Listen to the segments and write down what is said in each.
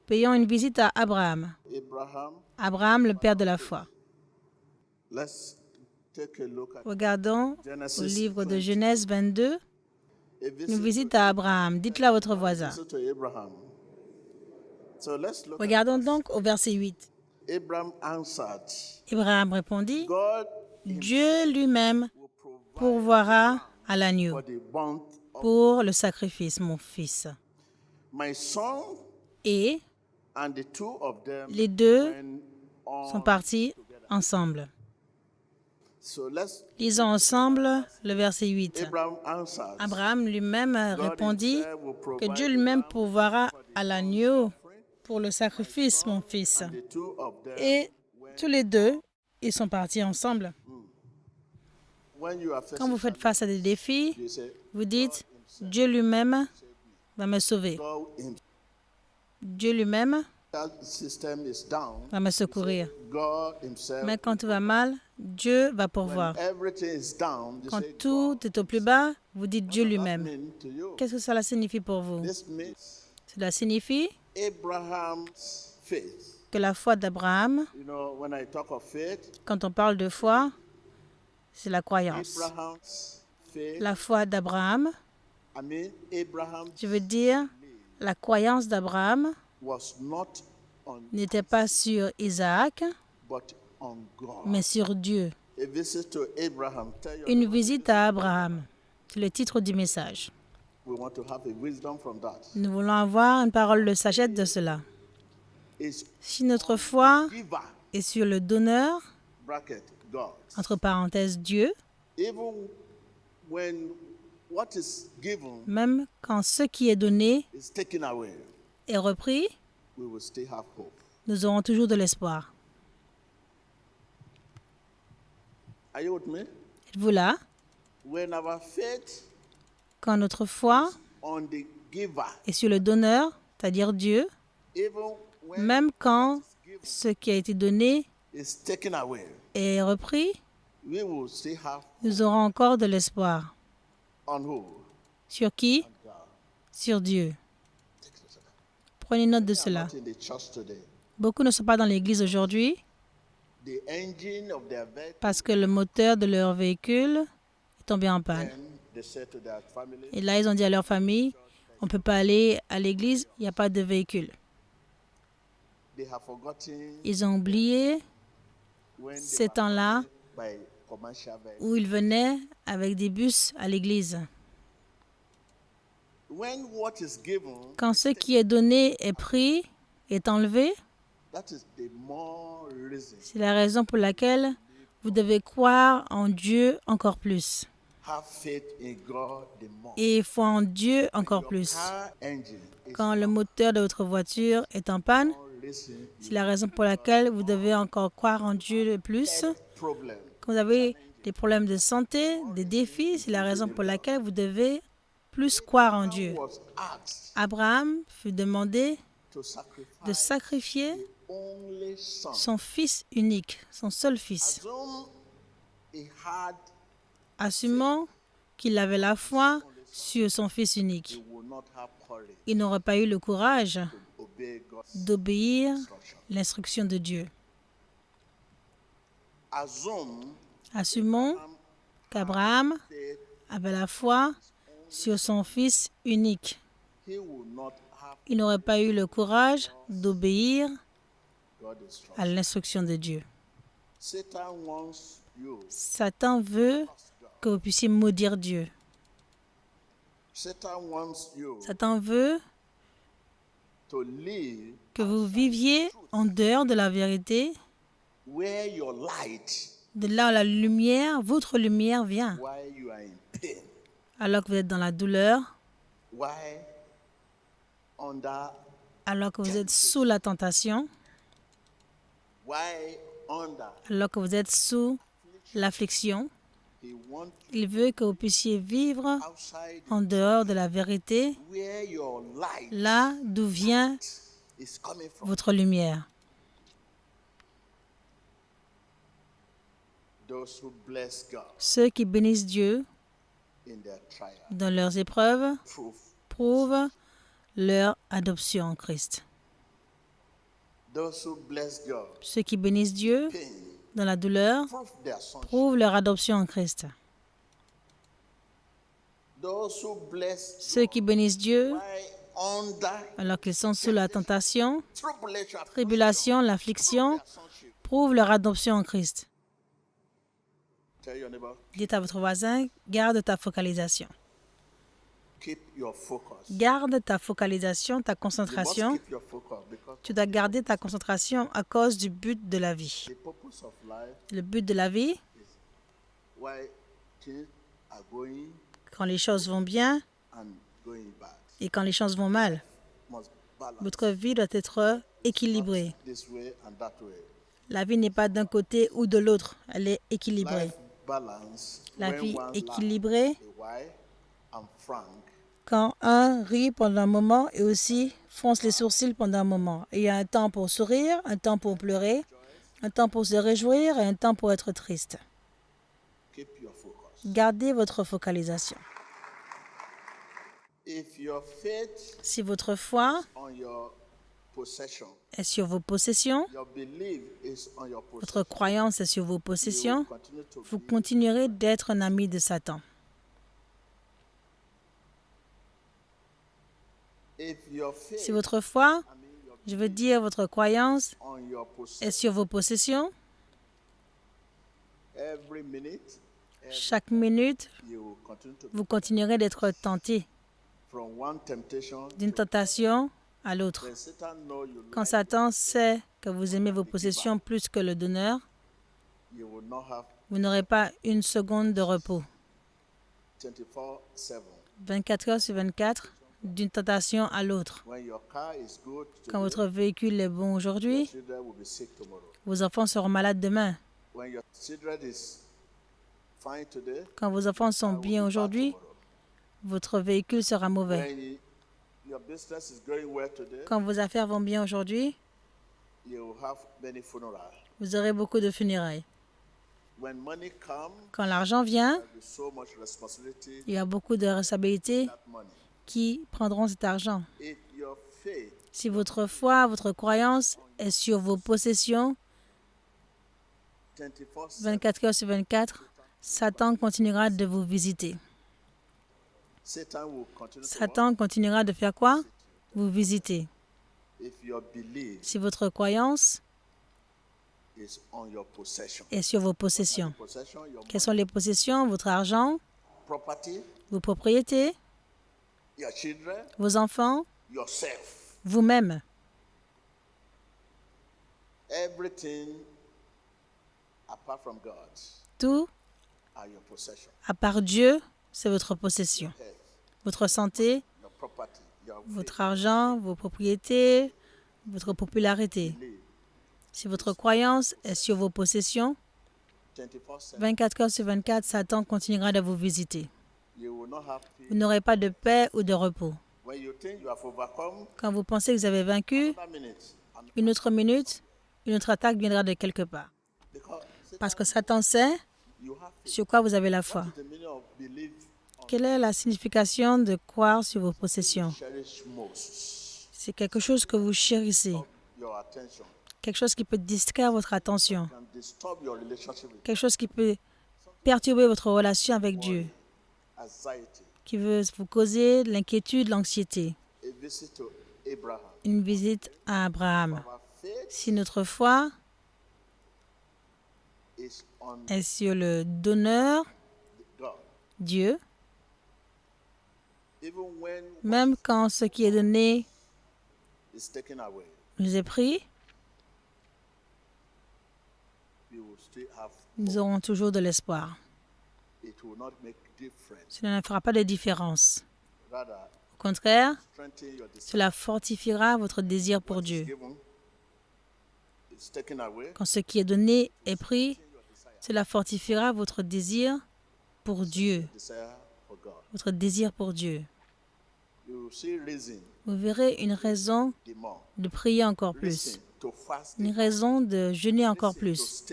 Payons une visite à Abraham. Abraham, le père de la foi. Regardons au livre de Genèse 22, une visite à Abraham. Dites-le à votre voisin. Regardons donc au verset 8. Abraham répondit, Dieu lui-même pourvoira à l'agneau pour le sacrifice, mon fils. Et les deux sont partis ensemble. Lisons ensemble le verset 8. Abraham lui-même répondit que Dieu lui-même pourvoira à l'agneau pour le sacrifice, mon fils. Et tous les deux, ils sont partis ensemble. Quand vous faites face à des défis, vous dites, Dieu lui-même va me sauver. Dieu lui-même va me secourir. Mais quand tout va mal, Dieu va pourvoir. Quand tout est au plus bas, vous dites Dieu lui-même. Qu'est-ce que cela signifie pour vous? Cela signifie que la foi d'Abraham, quand on parle de foi, c'est la croyance. La foi d'Abraham, je veux dire, la croyance d'Abraham n'était pas sur Isaac, mais sur Dieu. Une visite à Abraham, c'est le titre du message. Nous voulons avoir une parole de sagesse de cela. Si notre foi est sur le donneur, entre parenthèses Dieu, même quand ce qui est donné est repris, nous aurons toujours de l'espoir. Êtes-vous là? Quand notre foi est sur le donneur, c'est-à-dire Dieu, même quand ce qui a été donné est repris, nous aurons encore de l'espoir. Sur qui? Sur Dieu. Prenez note de cela. Beaucoup ne sont pas dans l'église aujourd'hui parce que le moteur de leur véhicule est tombé en panne. Et là, ils ont dit à leur famille, on ne peut pas aller à l'église, il n'y a pas de véhicule. Ils ont oublié ces temps-là où ils venaient avec des bus à l'église. Quand ce qui est donné est pris, est enlevé, c'est la raison pour laquelle vous devez croire en Dieu encore plus. Et foi en Dieu encore plus. Quand le moteur de votre voiture est en panne, c'est la raison pour laquelle vous devez encore croire en Dieu le plus. Quand vous avez des problèmes de santé, des défis, c'est la raison pour laquelle vous devez plus croire en Dieu. Abraham fut demandé de sacrifier son fils unique, son seul fils. Assumant qu'il avait la foi sur son fils unique. Il n'aurait pas eu le courage d'obéir l'instruction de Dieu. Assumons qu'Abraham avait la foi sur son fils unique. Il n'aurait pas eu le courage d'obéir à l'instruction de Dieu. Satan veut que vous puissiez maudire Dieu. Satan veut que vous viviez en dehors de la vérité, de là où la lumière, votre lumière vient. Alors que vous êtes dans la douleur, alors que vous êtes sous la tentation, alors que vous êtes sous l'affliction, il veut que vous puissiez vivre en dehors de la vérité, là d'où vient votre lumière. Ceux qui bénissent Dieu dans leurs épreuves prouvent leur adoption en Christ. Ceux qui bénissent Dieu dans la douleur prouvent leur adoption en Christ. Ceux qui bénissent Dieu alors qu'ils sont sous la tentation, tribulation, l'affliction, prouvent leur adoption en Christ. Dites à votre voisin, garde ta focalisation. Garde ta focalisation, ta concentration. Tu dois garder ta concentration à cause du but de la vie. Le but de la vie, quand les choses vont bien et quand les choses vont mal, votre vie doit être équilibrée. La vie n'est pas d'un côté ou de l'autre, elle est équilibrée. La vie équilibrée, quand un rit pendant un moment et aussi fronce les sourcils pendant un moment. Il y a un temps pour sourire, un temps pour pleurer, un temps pour se réjouir et un temps pour être triste. Gardez votre focalisation. Si votre foi est sur vos possessions, votre croyance est sur vos possessions, vous continuerez d'être un ami de Satan. Si votre foi, je veux dire votre croyance, est sur vos possessions, chaque minute, vous continuerez d'être tenté d'une tentation à l'autre. Quand Satan sait que vous aimez vos possessions plus que le donneur, vous n'aurez pas une seconde de repos. 24 heures sur 24, d'une tentation à l'autre. Quand votre véhicule est bon aujourd'hui, vos enfants seront malades demain. Quand vos enfants sont bien aujourd'hui, votre véhicule sera mauvais. Quand vos affaires vont bien aujourd'hui, vous aurez beaucoup de funérailles. Quand l'argent vient, il y a beaucoup de responsabilités qui prendront cet argent. Si votre foi, votre croyance est sur vos possessions, 24 heures sur 24, Satan continuera de vous visiter. Satan continuera de faire quoi? Vous visiter. Si votre croyance est sur vos possessions. Quelles sont les possessions? Votre argent, vos propriétés, vos enfants, vous-même. Tout, à part Dieu, c'est votre possession. Votre santé, votre argent, vos propriétés, votre popularité. Si votre croyance est sur vos possessions, 24 heures sur 24, Satan continuera de vous visiter. Vous n'aurez pas de paix ou de repos. Quand vous pensez que vous avez vaincu, une autre minute, une autre attaque viendra de quelque part. Parce que Satan sait sur quoi vous avez la foi. Quelle est la signification de croire sur vos possessions? C'est quelque chose que vous chérissez. Quelque chose qui peut distraire votre attention. Quelque chose qui peut perturber votre relation avec Dieu. Qui veut vous causer de l'inquiétude, l'anxiété. Une visite à Abraham. Si notre foi est sur le donneur, Dieu, même quand ce qui est donné nous est pris, nous aurons toujours de l'espoir. Cela ne fera pas de différence. Au contraire, cela fortifiera votre désir pour Dieu. Quand ce qui est donné est pris, cela fortifiera votre désir pour Dieu. Votre désir pour Dieu. Vous verrez une raison de prier encore plus. Une raison de jeûner encore plus.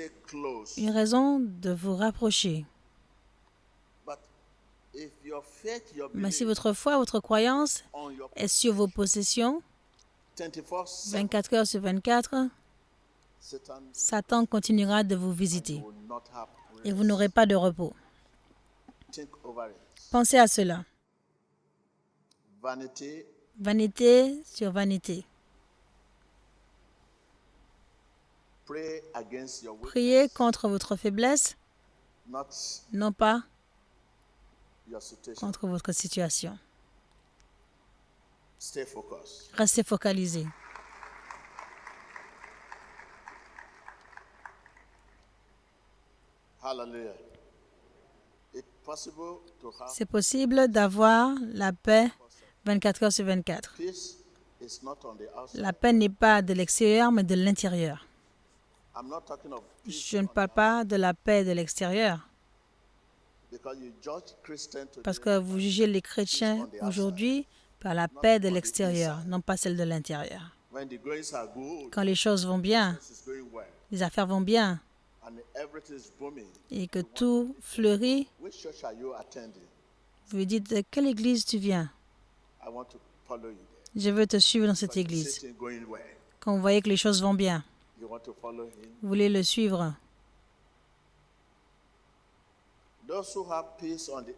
Une raison de vous rapprocher. Mais si votre foi, votre croyance est sur vos possessions, 24 heures sur 24, Satan continuera de vous visiter et vous n'aurez pas de repos. Pensez à cela. Vanité sur vanité. Priez contre votre faiblesse, non pas contre votre situation. Restez focalisé. C'est possible d'avoir la paix 24 heures sur 24. La paix n'est pas de l'extérieur, mais de l'intérieur. Je ne parle pas de la paix de l'extérieur, parce que vous jugez les chrétiens aujourd'hui par la paix de l'extérieur, non pas celle de l'intérieur. Quand les choses vont bien, les affaires vont bien, et que tout fleurit, vous lui dites, de quelle église tu viens? Je veux te suivre dans cette église. Quand vous voyez que les choses vont bien, vous voulez le suivre.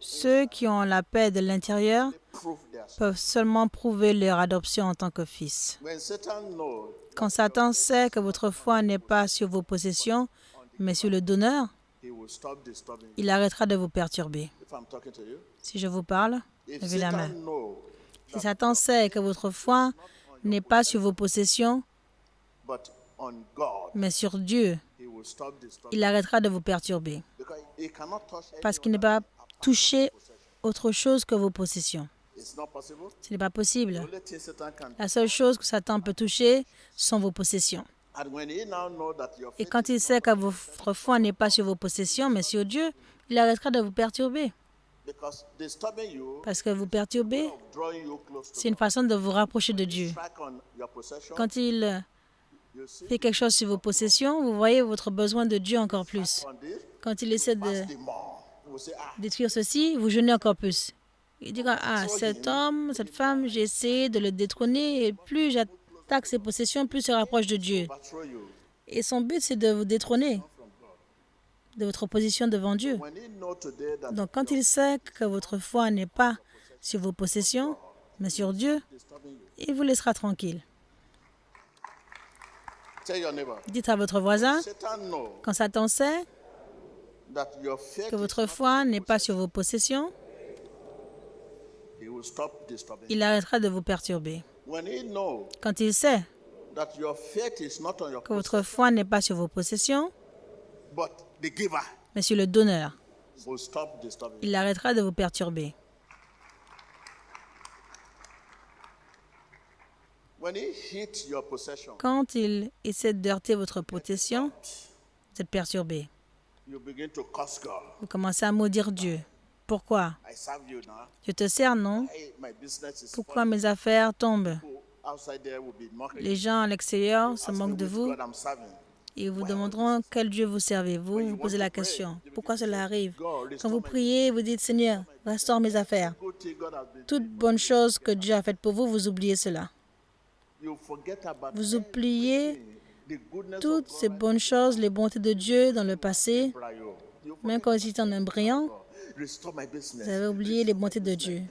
Ceux qui ont la paix de l'intérieur peuvent seulement prouver leur adoption en tant que fils. Quand Satan sait que votre foi n'est pas sur vos possessions, mais sur le donneur, il arrêtera de vous perturber. Si je vous parle, levez la main. Si Satan sait que votre foi n'est pas sur vos possessions, mais sur Dieu, il arrêtera de vous perturber. Parce qu'il ne va pas toucher autre chose que vos possessions. Ce n'est pas possible. La seule chose que Satan peut toucher sont vos possessions. Et quand il sait que votre foi n'est pas sur vos possessions, mais sur Dieu, il arrêtera de vous perturber. Parce que vous perturbez, c'est une façon de vous rapprocher de Dieu. Quand il fait quelque chose sur vos possessions, vous voyez votre besoin de Dieu encore plus. Quand il essaie de détruire ceci, vous jeûnez encore plus. Il dira, ah, cet homme, cette femme, j'ai essayé de le détrôner et plus j'attaque ses possessions, plus il se rapproche de Dieu. Et son but, c'est de vous détrôner de votre position devant Dieu. Donc, quand il sait que votre foi n'est pas sur vos possessions, mais sur Dieu, il vous laissera tranquille. Dites à votre voisin, quand Satan sait que votre foi n'est pas sur vos possessions, il arrêtera de vous perturber. Quand il sait que votre foi n'est pas sur vos possessions, mais sur le donneur, il arrêtera de vous perturber. Quand il essaie de heurter votre possession, vous êtes perturbé. Vous commencez à maudire Dieu. Pourquoi? Je te sers, non? Pourquoi mes affaires tombent? Les gens à l'extérieur se moquent de vous et vous demanderont quel Dieu vous servez. Vous vous posez la question. Pourquoi cela arrive? Quand vous priez, vous dites, Seigneur, restaure mes affaires. Toute bonne chose que Dieu a faite pour vous, vous oubliez cela. Vous oubliez toutes ces bonnes choses, les bontés de Dieu dans le passé. Même quand vous étiez en embryon, vous avez oublié les bontés de Dieu.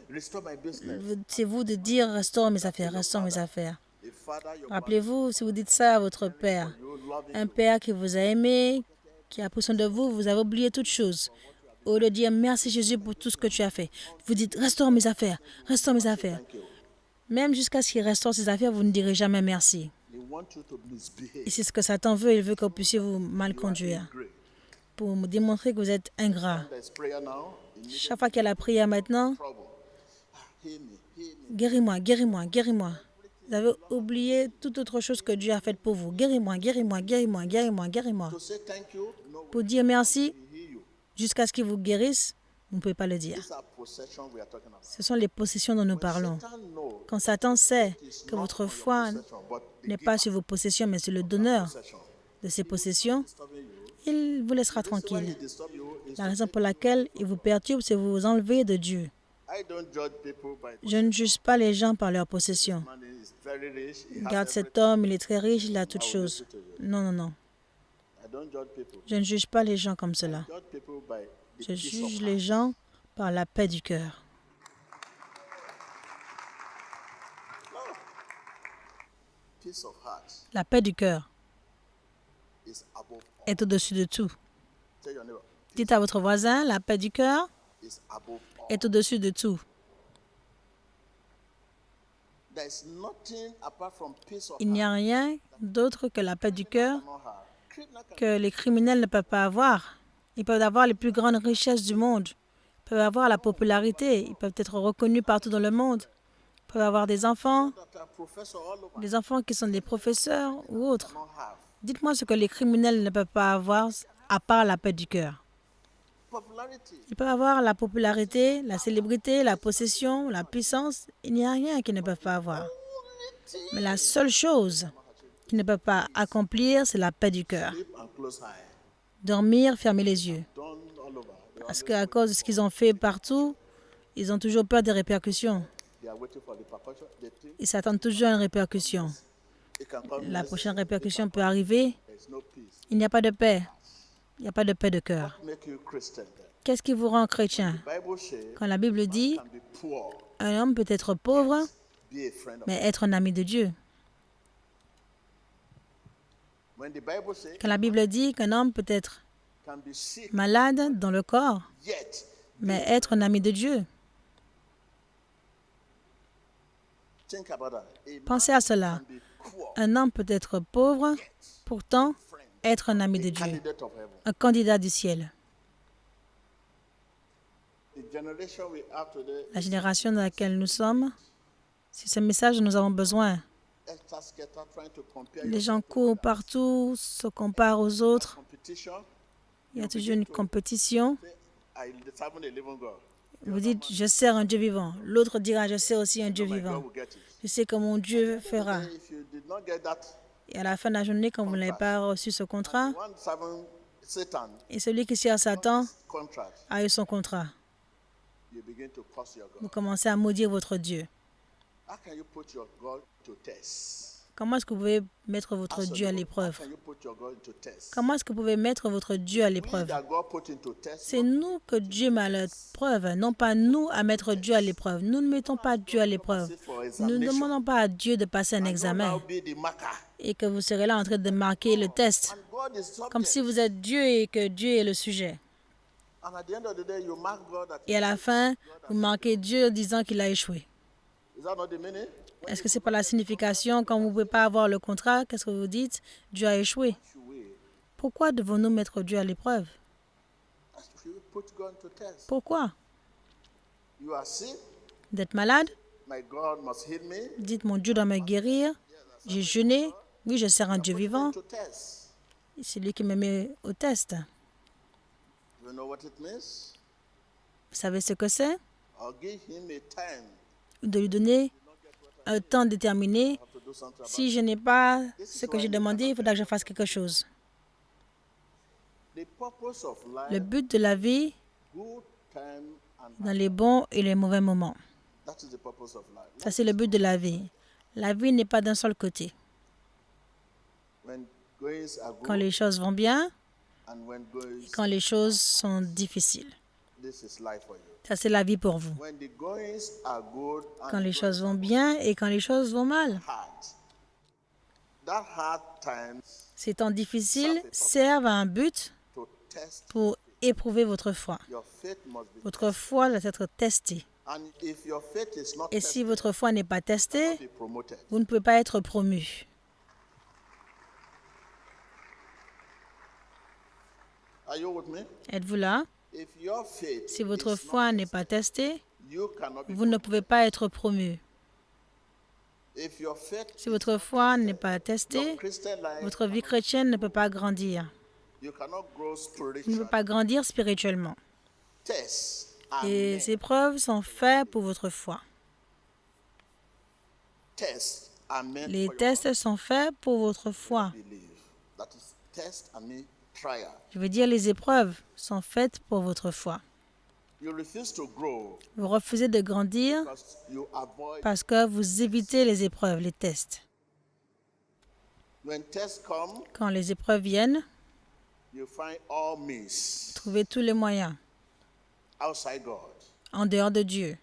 C'est vous de dire, restaure mes affaires, restaure mes affaires. Rappelez-vous, si vous dites ça à votre Père, un Père qui vous a aimé, qui a pris soin de vous, vous avez oublié toutes choses. Au lieu de dire, merci Jésus pour tout ce que tu as fait. Vous dites, restaure mes affaires, restaure mes affaires. Même jusqu'à ce qu'il restaure ses affaires, vous ne direz jamais merci. Et c'est ce que Satan veut, il veut que vous puissiez vous mal conduire, pour me démontrer que vous êtes ingrat. Chaque fois qu'il y a la prière maintenant, guéris-moi, guéris-moi, guéris-moi. Vous avez oublié toute autre chose que Dieu a faite pour vous. Guéris-moi, guéris-moi, guéris-moi, guéris-moi, guéris-moi. Pour dire merci, jusqu'à ce qu'il vous guérisse, vous ne pouvez pas le dire. Ce sont les possessions dont nous parlons. Quand Satan sait que votre foi n'est pas sur vos possessions, mais sur le donneur de ces possessions, il vous laissera tranquille. La raison pour laquelle il vous perturbe, c'est vous vous enlevez de Dieu. Je ne juge pas les gens par leur possession. Regarde cet homme, il est très riche, il a toutes choses. Non, non, non. Je ne juge pas les gens comme cela. Je juge les gens par la paix du cœur. La paix du cœur est au-dessus de tout. Dites à votre voisin, la paix du cœur est au-dessus de tout. Il n'y a rien d'autre que la paix du cœur que les criminels ne peuvent pas avoir. Ils peuvent avoir les plus grandes richesses du monde. Ils peuvent avoir la popularité. Ils peuvent être reconnus partout dans le monde. Ils peuvent avoir des enfants qui sont des professeurs ou autres. Dites-moi ce que les criminels ne peuvent pas avoir à part la paix du cœur. Ils peuvent avoir la popularité, la célébrité, la possession, la puissance. Il n'y a rien qu'ils ne peuvent pas avoir. Mais la seule chose qu'ils ne peuvent pas accomplir, c'est la paix du cœur. Dormir, fermer les yeux. Parce qu'à cause de ce qu'ils ont fait partout, ils ont toujours peur des répercussions. Ils s'attendent toujours à une répercussion. La prochaine répercussion peut arriver. Il n'y a pas de paix. Il n'y a pas de paix de cœur. Qu'est-ce qui vous rend chrétien? Quand la Bible dit, un homme peut être pauvre, mais être un ami de Dieu. Quand la Bible dit qu'un homme peut être malade dans le corps, mais être un ami de Dieu. Pensez à cela. Un homme peut être pauvre, pourtant être un ami de Dieu, un candidat du ciel. La génération dans laquelle nous sommes, c'est ce message dont nous avons besoin. Les gens courent partout, se comparent aux autres. Il y a toujours une compétition. Vous dites, je sers un Dieu vivant. L'autre dira, je sers aussi un Dieu vivant. Je sais que mon Dieu fera. Et à la fin de la journée, quand vous n'avez pas reçu ce contrat, et celui qui sert Satan a eu son contrat, vous commencez à maudire votre Dieu. Comment est-ce que vous pouvez mettre votre Dieu à l'épreuve? Comment est-ce que vous pouvez mettre votre Dieu à l'épreuve? C'est nous que Dieu met à l'épreuve, non pas nous à mettre Dieu à l'épreuve. Nous ne mettons pas Dieu à l'épreuve. Nous ne demandons pas à Dieu de passer un examen et que vous serez là en train de marquer le test, comme si vous êtes Dieu et que Dieu est le sujet. Et à la fin, vous marquez Dieu disant qu'il a échoué. Est-ce que ce n'est pas la signification quand vous ne pouvez pas avoir le contrat? Qu'est-ce que vous dites? Dieu a échoué. Pourquoi devons-nous mettre Dieu à l'épreuve? Pourquoi? Vous êtes malade? Dites, mon Dieu doit me guérir. J'ai jeûné. Oui, je sers un Dieu vivant. C'est lui qui me met au test. Vous savez ce que c'est? De lui donner un temps déterminé. Si je n'ai pas ce que j'ai demandé, il faudra que je fasse quelque chose. Le but de la vie, dans les bons et les mauvais moments. Ça, c'est le but de la vie. La vie n'est pas d'un seul côté. Quand les choses vont bien, et quand les choses sont difficiles. Ça, c'est la vie pour vous. Quand les choses vont bien et quand les choses vont mal. Ces temps difficiles servent à un but pour éprouver votre foi. Votre foi doit être testée. Et si votre foi n'est pas testée, vous ne pouvez pas être promu. Êtes-vous là? Si votre foi n'est pas testée, vous ne pouvez pas être promu. Si votre foi n'est pas testée, votre vie chrétienne ne peut pas grandir. Vous ne pouvez pas grandir spirituellement. Les épreuves sont faites pour votre foi. Les tests sont faits pour votre foi. Je veux dire, les épreuves sont faites pour votre foi. Vous refusez de grandir parce que vous évitez les épreuves, les tests. Quand les épreuves viennent, trouvez tous les moyens en dehors de Dieu.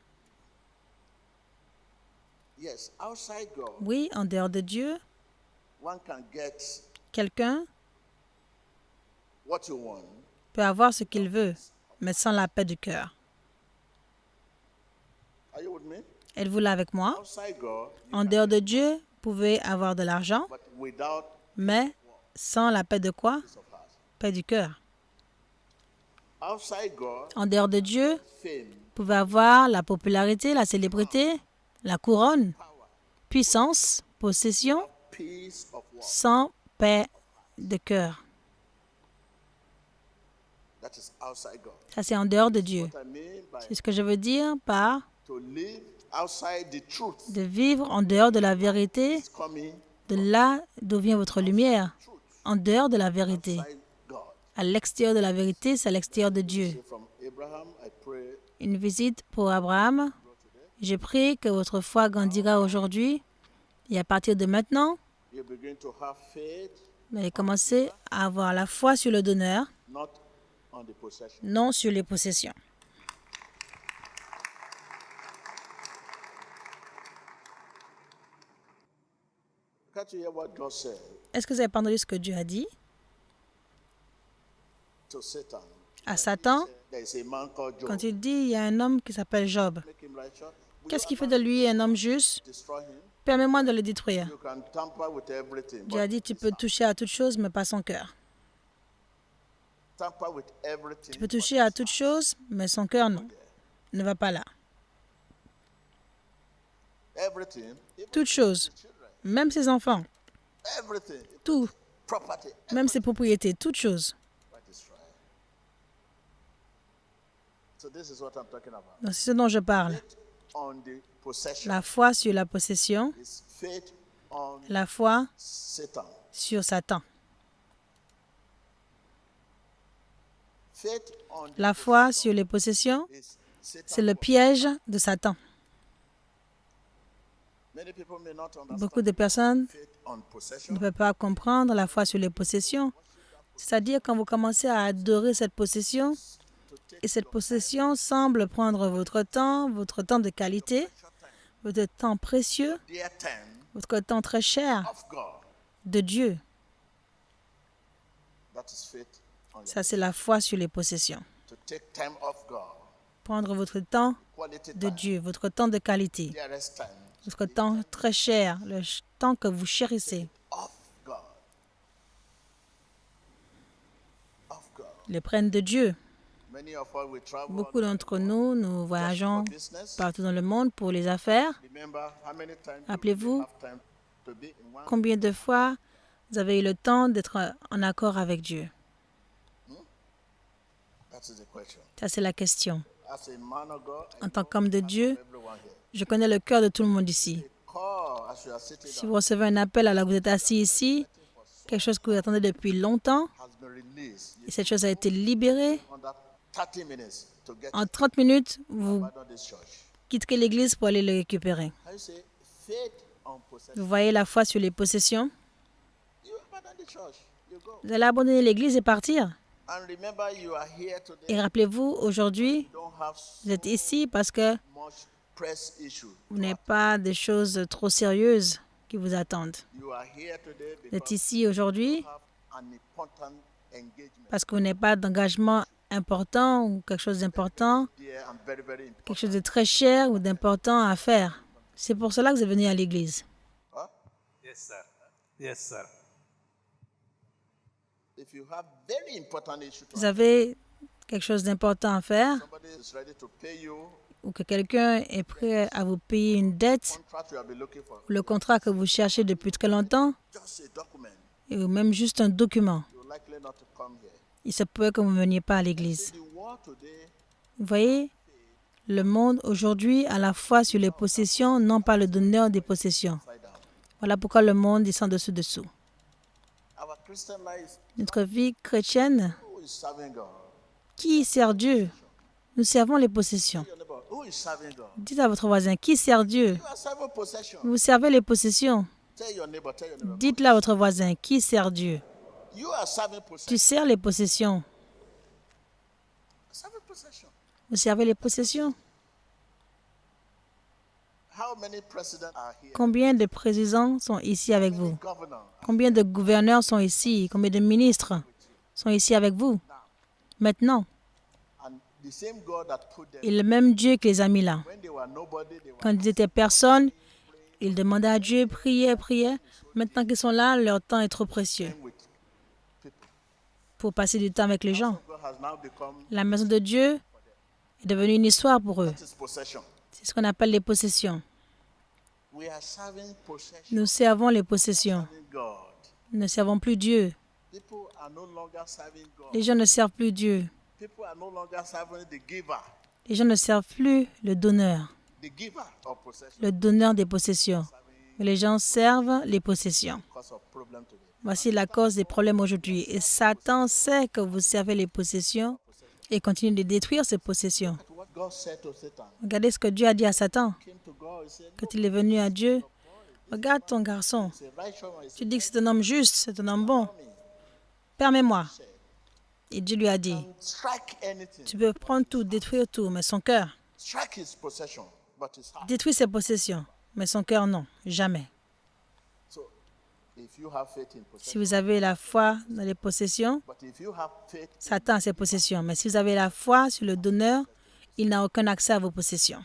Oui, en dehors de Dieu, quelqu'un peut avoir ce qu'il veut, mais sans la paix du cœur. Êtes-vous là avec moi? En dehors de Dieu, vous pouvez avoir de l'argent, mais sans la paix de quoi? Paix du cœur. En dehors de Dieu, vous pouvez avoir la popularité, la célébrité, la couronne, puissance, possession, sans paix de cœur. Ça, c'est en dehors de Dieu. C'est ce que je veux dire par de vivre en dehors de la vérité, de là d'où vient votre lumière, en dehors de la vérité. À l'extérieur de la vérité, c'est à l'extérieur de Dieu. Une visite pour Abraham. Je prie que votre foi grandira aujourd'hui et à partir de maintenant, vous allez commencer à avoir la foi sur le donneur, non sur les possessions. Est-ce que vous avez entendu ce que Dieu a dit à Satan quand il dit il y a un homme qui s'appelle Job? Qu'est-ce qui fait de lui un homme juste? Permets-moi de le détruire. Dieu a dit tu peux toucher à toute chose, mais pas son cœur. Tu peux toucher à toute chose, mais son cœur non. Ne va pas là. Toute chose, même ses enfants, tout, même ses propriétés, toute chose. C'est ce dont je parle. La foi sur la possession, la foi sur Satan. La foi sur les possessions, c'est le piège de Satan. Beaucoup de personnes ne peuvent pas comprendre la foi sur les possessions. C'est-à-dire quand vous commencez à adorer cette possession, et cette possession semble prendre votre temps de qualité, votre temps précieux, votre temps très cher de Dieu. Ça, c'est la foi sur les possessions. Prendre votre temps de Dieu, votre temps de qualité, votre temps très cher, le temps que vous chérissez. Les prennent de Dieu. Beaucoup d'entre nous, nous voyageons partout dans le monde pour les affaires. Rappelez-vous combien de fois vous avez eu le temps d'être en accord avec Dieu? Ça, c'est la question. En tant qu'homme de Dieu, je connais le cœur de tout le monde ici. Si vous recevez un appel alors que vous êtes assis ici, quelque chose que vous attendez depuis longtemps, et cette chose a été libérée, en 30 minutes, vous quitterez l'église pour aller le récupérer. Vous voyez la foi sur les possessions? Vous allez abandonner l'église et partir. Et rappelez-vous, aujourd'hui, vous êtes ici parce que vous n'avez pas de choses trop sérieuses qui vous attendent. Vous êtes ici aujourd'hui parce que vous n'avez pas d'engagement important ou quelque chose d'important, quelque chose de très cher ou d'important à faire. C'est pour cela que vous êtes venu à l'église. Yes, sir. Yes, sir. Vous avez quelque chose d'important à faire ou que quelqu'un est prêt à vous payer une dette, le contrat que vous cherchez depuis très longtemps, ou même juste un document. Il se peut que vous ne veniez pas à l'église. Vous voyez, le monde aujourd'hui a la foi sur les possessions, non pas le donneur des possessions. Voilà pourquoi le monde descend dessous. Notre vie chrétienne, qui sert Dieu? Nous servons les possessions. Dites à votre voisin, qui sert Dieu? Vous servez les possessions. Dites-le à votre voisin, qui sert Dieu? Tu sers les possessions. Vous servez les possessions. Combien de présidents sont ici avec vous? Combien de gouverneurs sont ici? Combien de ministres sont ici avec vous? Maintenant. Et le même Dieu qui les a mis là. Quand ils étaient personne, ils demandaient à Dieu, priaient. Maintenant qu'ils sont là, leur temps est trop précieux pour passer du temps avec les gens. La maison de Dieu est devenue une histoire pour eux. C'est ce qu'on appelle les possessions. Nous servons les possessions. Nous ne servons plus Dieu. Les gens ne servent plus Dieu. Les gens ne servent plus le donneur des possessions. Mais les gens servent les possessions. Voici la cause des problèmes aujourd'hui. Et Satan sait que vous servez les possessions et continue de détruire ces possessions. Regardez ce que Dieu a dit à Satan. Quand il est venu à Dieu, regarde ton garçon. Tu dis que c'est un homme juste, c'est un homme bon. Permets-moi. Et Dieu lui a dit, tu peux prendre tout, détruire tout, mais son cœur. Détruis ses possessions, mais son cœur non, jamais. Si vous avez la foi dans les possessions, Satan a ses possessions. Mais si vous avez la foi sur le donneur, il n'a aucun accès à vos possessions.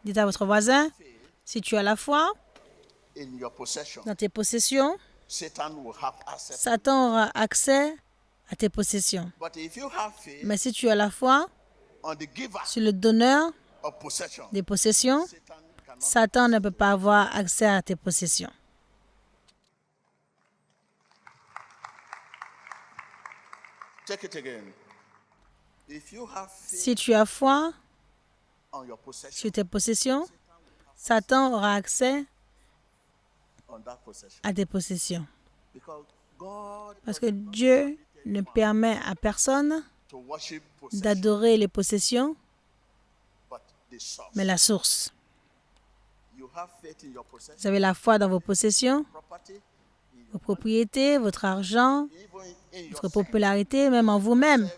Dites à votre voisin, si tu as la foi dans tes possessions, Satan aura accès à tes possessions. Mais si tu as la foi sur le donneur des possessions, Satan ne peut pas avoir accès à tes possessions. Si tu as foi sur tes possessions, Satan aura accès à tes possessions. Parce que Dieu ne permet à personne d'adorer les possessions, mais la source. Vous avez la foi dans vos possessions, vos propriétés, votre argent, votre popularité, même en vous-même.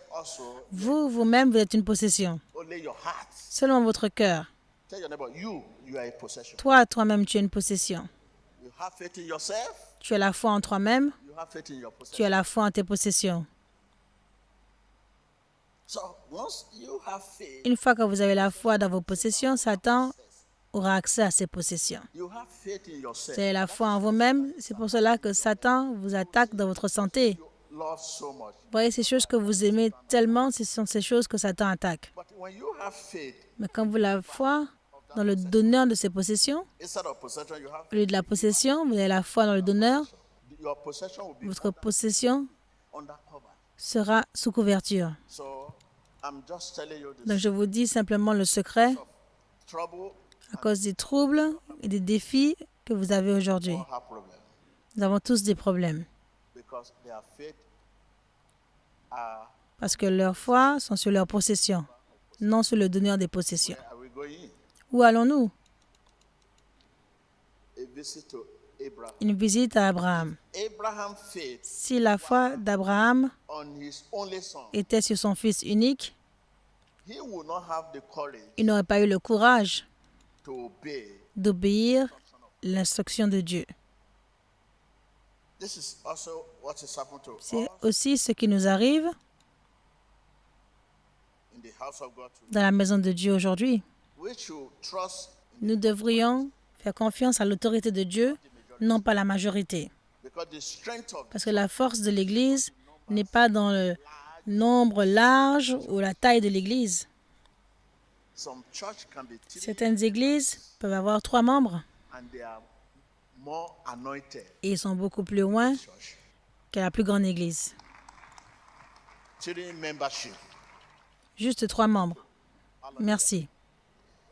Vous-même, vous êtes une possession. Seulement votre cœur. Toi-même, tu es une possession. Tu as la foi en toi-même. Tu as la foi en tes possessions. Une fois que vous avez la foi dans vos possessions, Satan aura accès à ces possessions. Vous avez la foi en vous-même, c'est pour cela que Satan vous attaque dans votre santé. Vous voyez, ces choses que vous aimez tellement, ce sont ces choses que Satan attaque. Mais quand vous avez la foi dans le donneur de ces possessions, au lieu de la possession, vous avez la foi dans le donneur, votre possession sera sous couverture. Donc je vous dis simplement le secret à cause des troubles et des défis que vous avez aujourd'hui. Nous avons tous des problèmes. Parce que leurs foi sont sur leurs possessions, non sur le donneur des possessions. Où allons-nous? Une visite à Abraham. Si la foi d'Abraham était sur son fils unique, il n'aurait pas eu le courage d'obéir l'instruction de Dieu. C'est aussi ce qui nous arrive dans la maison de Dieu aujourd'hui. Nous devrions faire confiance à l'autorité de Dieu, non pas la majorité. Parce que la force de l'Église n'est pas dans le nombre large ou la taille de l'Église. Certaines églises peuvent avoir 3 membres et ils sont beaucoup plus loin que la plus grande église. Juste 3 membres. Merci.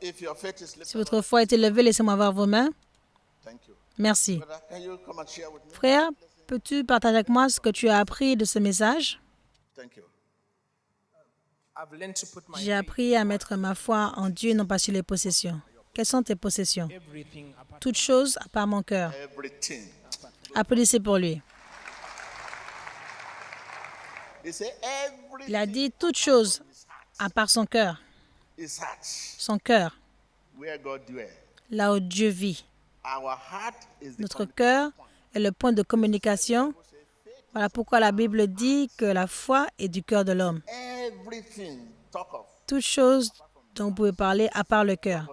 Si votre foi est élevée, laissez-moi voir vos mains. Merci. Frère, peux-tu partager avec moi ce que tu as appris de ce message? J'ai appris à mettre ma foi en Dieu, non pas sur les possessions. Quelles sont tes possessions? Toutes choses à part mon cœur. Applaudissez pour lui. Il a dit toutes choses à part son cœur. Son cœur, là où Dieu vit. Notre cœur est le point de communication. Voilà pourquoi la Bible dit que la foi est du cœur de l'homme. Toutes choses dont vous pouvez parler à part le cœur.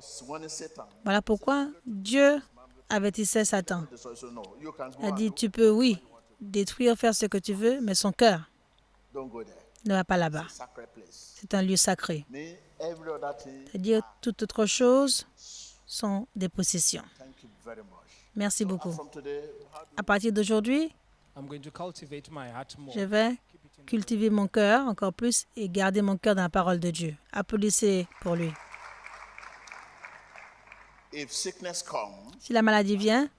Voilà pourquoi Dieu avertissait Satan. Il a dit, tu peux, oui, détruire, faire ce que tu veux, mais son cœur ne va pas là-bas. C'est un lieu sacré. C'est-à-dire, toute autre chose sont des possessions. Merci beaucoup. À partir d'aujourd'hui, je vais cultiver mon cœur encore plus et garder mon cœur dans la parole de Dieu. Applaudissez pour lui. Si la maladie vient,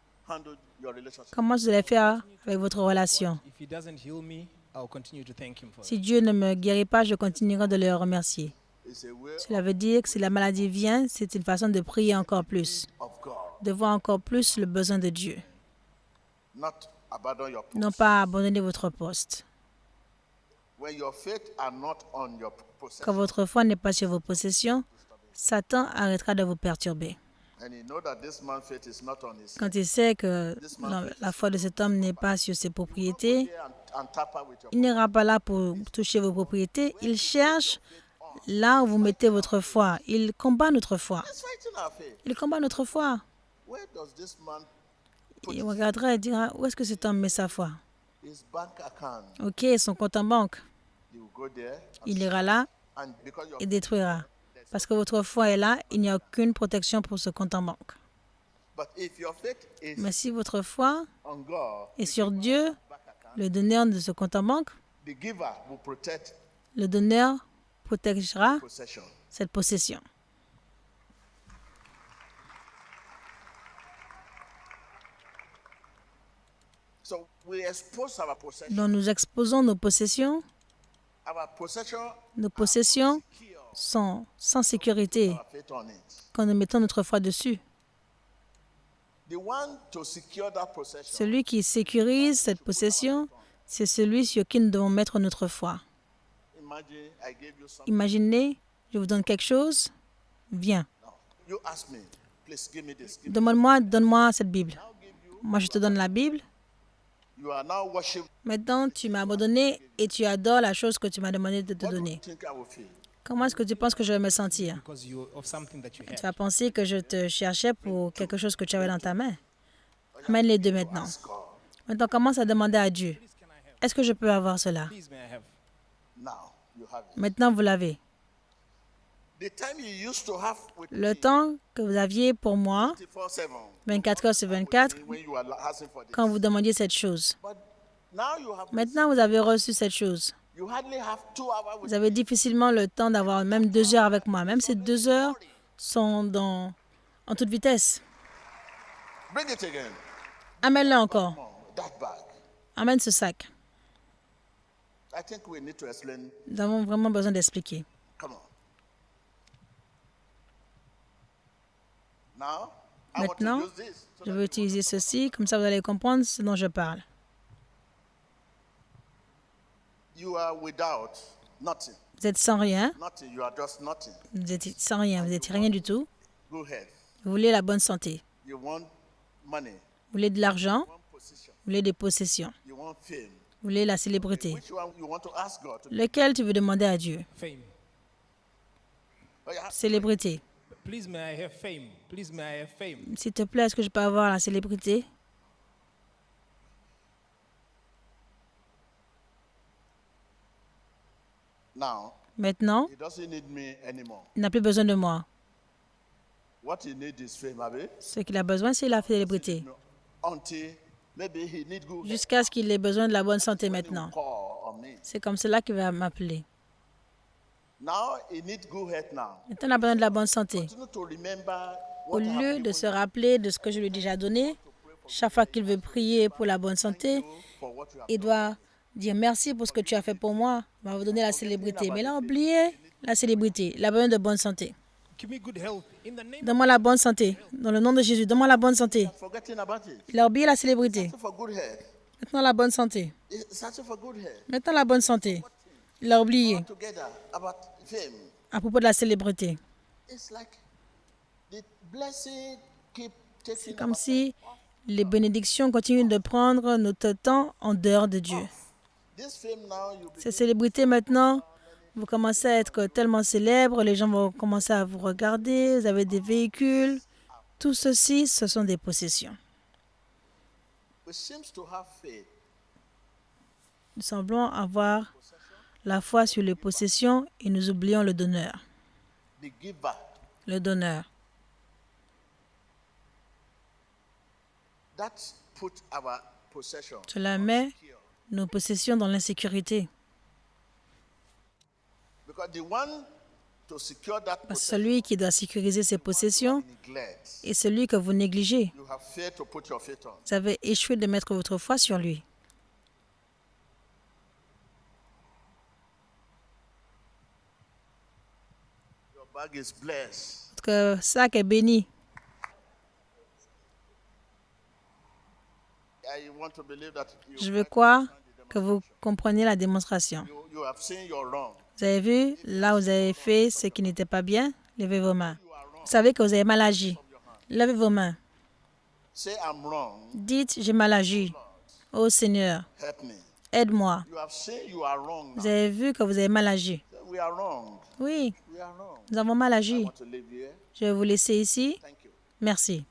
comment vous allez faire avec votre relation? Si Dieu ne me guérit pas, je continuerai de le remercier. Cela veut dire que si la maladie vient, c'est une façon de prier encore plus, de voir encore plus le besoin de Dieu. Non pas abandonner votre poste. Quand votre foi n'est pas sur vos possessions, Satan arrêtera de vous perturber. Quand il sait que la foi de cet homme n'est pas sur ses propriétés, il n'ira pas là pour toucher vos propriétés. Il cherche là où vous mettez votre foi. Il combat notre foi. Il combat notre foi. Il regardera et dira, où est-ce que cet homme met sa foi? Ok, son compte en banque. Il ira là et détruira. Parce que votre foi est là, il n'y a aucune protection pour ce compte en banque. Mais si votre foi est sur Dieu, le donneur de ce compte en banque, le donneur protégera cette possession. Donc nous exposons nos possessions. Nos possessions sont sans sécurité quand nous mettons notre foi dessus. Celui qui sécurise cette possession, c'est celui sur qui nous devons mettre notre foi. Imaginez, je vous donne quelque chose, viens. Donne-moi cette Bible. Moi, je te donne la Bible. Maintenant, tu m'as abandonné et tu adores la chose que tu m'as demandé de te donner. Comment est-ce que tu penses que je vais me sentir? Tu vas penser que je te cherchais pour quelque chose que tu avais dans ta main. Amène les deux maintenant. Maintenant, commence à demander à Dieu. Est-ce que je peux avoir cela? Maintenant, vous l'avez. Le temps que vous aviez pour moi, 24 heures sur 24, quand vous demandiez cette chose. Maintenant, vous avez reçu cette chose. Vous avez difficilement le temps d'avoir même 2 heures avec moi. Même ces 2 heures sont en toute vitesse. Amène-le encore. Amène ce sac. Nous avons vraiment besoin d'expliquer. Maintenant, je vais utiliser ceci, comme ça vous allez comprendre ce dont je parle. Vous êtes sans rien. Vous êtes sans rien, vous n'êtes rien du tout. Vous voulez la bonne santé. Vous voulez de l'argent. Vous voulez des possessions. Vous voulez la célébrité. Lequel tu veux demander à Dieu? Célébrité. S'il te plaît, est-ce que je peux avoir la célébrité? Maintenant, il n'a plus besoin de moi. Ce qu'il a besoin, c'est la célébrité. Jusqu'à ce qu'il ait besoin de la bonne santé maintenant. C'est comme cela qu'il va m'appeler. Maintenant, il a besoin de la bonne santé. Au lieu de se rappeler de ce que je lui ai déjà donné, chaque fois qu'il veut prier pour la bonne santé, il doit dire merci pour ce que tu as fait pour moi. Il va vous donner la célébrité. Mais il a oublié la célébrité. Il a besoin de bonne santé. Donne-moi la bonne santé. Dans le nom de Jésus, donne-moi la bonne santé. Il a oublié la célébrité. Maintenant la bonne santé. Maintenant la bonne santé. Il a oublié à propos de la célébrité. C'est comme si les bénédictions continuent de prendre notre temps en dehors de Dieu. Ces célébrités maintenant, vous commencez à être tellement célèbre, les gens vont commencer à vous regarder, vous avez des véhicules. Tout ceci, ce sont des possessions. Nous semblons avoir la foi sur les possessions et nous oublions le donneur. Le donneur. Cela met nos possessions dans l'insécurité. Celui qui doit sécuriser ses possessions est celui que vous négligez. Vous avez échoué de mettre votre foi sur lui. Votre sac est béni. Je veux croire que vous comprenez la démonstration. Vous avez vu, là où vous avez fait ce qui n'était pas bien, levez vos mains. Vous savez que vous avez mal agi. Levez vos mains. Dites, j'ai mal agi. Oh Seigneur, aide-moi. Vous avez vu que vous avez mal agi. Oui, nous avons mal agi. Je vais vous laisser ici. Merci.